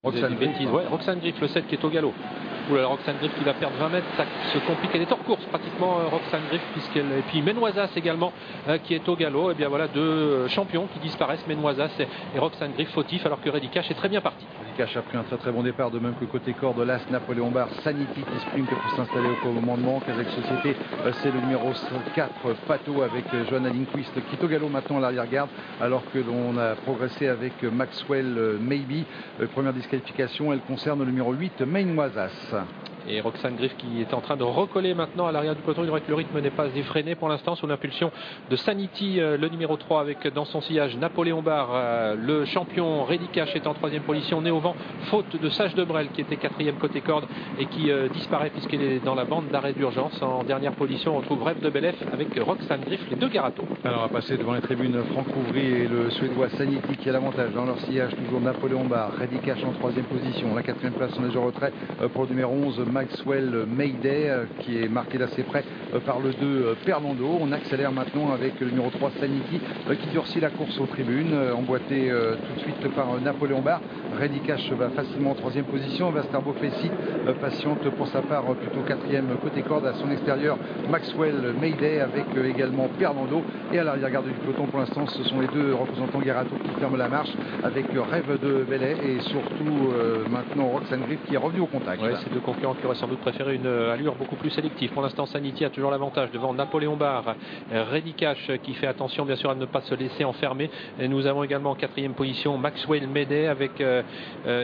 Roxane Griff, ouais, Roxane Griff, le 7 qui est au galop. Oula, Roxane Griff qui va perdre 20 mètres, ça se complique. Elle est hors course pratiquement, Roxane Griff, et puis Menoisas également qui est au galop. Et bien voilà, deux champions qui disparaissent, Menoisas et Roxane Griff, fautif, alors que Reddy Cash est très bien parti. Reddy Cash a pris un très bon départ, de même que côté corde, l'As Napoléon Bar, Sanity qui sprint pour s'installer au moment de manque avec Société. C'est le numéro 4, Pato, avec Johanna Lindquist qui est au galop maintenant à l'arrière-garde, alors que l'on a progressé avec Maxwell Maybe. Première disqualification, elle concerne le numéro 8, Menoisas. Et Roxane Griff qui est en train de recoller maintenant à l'arrière du peloton. Il dirait que le rythme n'est pas effréné pour l'instant sous l'impulsion de Sanity, le numéro 3, avec dans son sillage Napoléon Bar. Le champion Reddy Cash est en 3e position, né au vent, faute de Sage Debrel qui était 4e côté corde et qui disparaît puisqu'il est dans la bande d'arrêt d'urgence. En dernière position, on retrouve Rêve de Belef avec Roxane Griff, les deux Garato. Alors on va passer devant les tribunes, Franck Ouvry et le Suédois Sanity qui a l'avantage dans leur sillage. Toujours Napoléon Bar, Reddy Cash en 3e position. La 4e place en léger retrait pour le numéro 11, Maxwell Mayday, qui est marqué d'assez près par le 2 Perlando. On accélère maintenant avec le numéro 3 Sanity qui durcit la course aux tribunes, emboîté tout de suite par Napoléon Bar. Reddy Cash va facilement en 3e position. Vasterbo Faceit patiente pour sa part, plutôt 4e côté corde. À son extérieur, Maxwell Mayday avec également Perlando. Et à l'arrière-garde du peloton, pour l'instant, ce sont les deux représentants Garato qui ferment la marche, avec Rêve de Belay et surtout maintenant Roxane Griff qui est revenu au contact. Ouais, ces deux concurrents qui auraient sans doute préféré une allure beaucoup plus sélective. Pour l'instant, Sanity a toujours l'avantage devant Napoléon Bar. Reddy Cash qui fait attention bien sûr à ne pas se laisser enfermer. Et nous avons également en 4e position Maxwell Mayday avec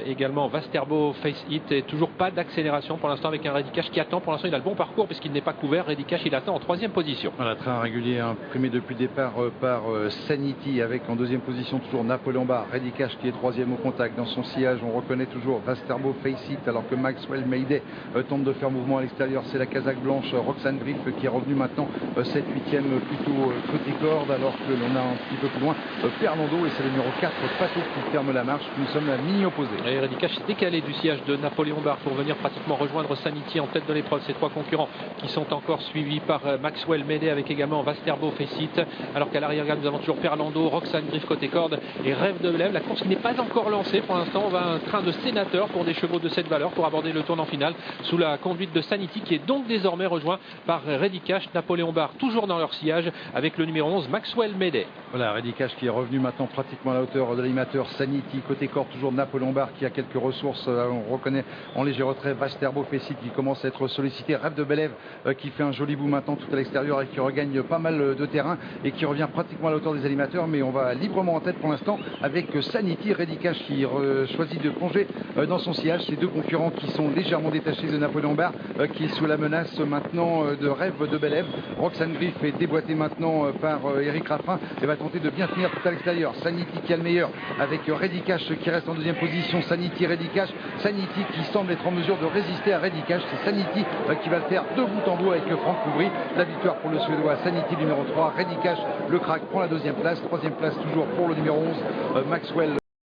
également Vasterbo Faceit, et toujours pas d'accélération pour l'instant avec un Reddy Cash qui attend. Pour l'instant, il a le bon parcours puisqu'il n'est pas couvert. Reddy Cash, il attend en 3e position. Voilà, train régulier imprimé depuis le départ par Sanity, avec en 2e position toujours Napoléon Bar. Reddy Cash qui est 3e au contact. Dans son sillage, on reconnaît toujours Vasterbo Faceit, alors que Maxwell Mayday tente de faire mouvement à l'extérieur. C'est la casaque blanche Roxane Griff qui est revenue maintenant 7, 8e plutôt côté corde, alors que l'on a un petit peu plus loin Perlando, et c'est le numéro 4 Pato qui ferme la marche. Nous sommes à mi-opposé. Et Reddy Cash s'est décalé du sillage de Napoléon Bar pour venir pratiquement rejoindre Sanity en tête de l'épreuve. Ces trois concurrents qui sont encore suivis par Maxwell Mayday avec également Vasterbo Faceit, alors qu'à l'arrière-garde nous avons toujours Perlando, Roxane Griff côté corde et Rêve de Belay. La course qui n'est pas encore lancée pour l'instant. On va un train de sénateur pour des chevaux de cette valeur pour aborder le tournant final sous la conduite de Sanity, qui est donc désormais rejoint par Reddy Cash. Napoléon Bar toujours dans leur sillage avec le numéro 11 Maxwell Mayday. Voilà, Reddy Cash qui est revenu maintenant pratiquement à la hauteur de l'animateur. Sanity côté corde, toujours Napoléon Bar qui a quelques ressources. On reconnaît en léger retrait Vasterbo Faceit qui commence à être sollicité. Rêve de Belève qui fait un joli bout maintenant tout à l'extérieur et qui regagne pas mal de terrain et qui revient pratiquement à la hauteur des animateurs. Mais on va librement en tête pour l'instant avec Sanity. Reddy Cash qui choisit de plonger dans son sillage. Ces deux concurrents qui sont légèrement détachés de Napoléon Bar qui est sous la menace maintenant de Rêve de Belève. Roxane Griff est déboîtée maintenant par Eric Raffin et va tenter de bien finir tout à l'extérieur. Sanity qui a le meilleur avec Reddy Cash qui reste en 2e position. Sanity, Reddy Cash. Sanity qui semble être en mesure de résister à Reddy Cash. C'est Sanity qui va le faire de bout en bout avec Franck Ouvry. La victoire pour le Suédois Sanity numéro 3. Reddy Cash, le crack, prend la 2e place. 3e place toujours pour le numéro 11 Maxwell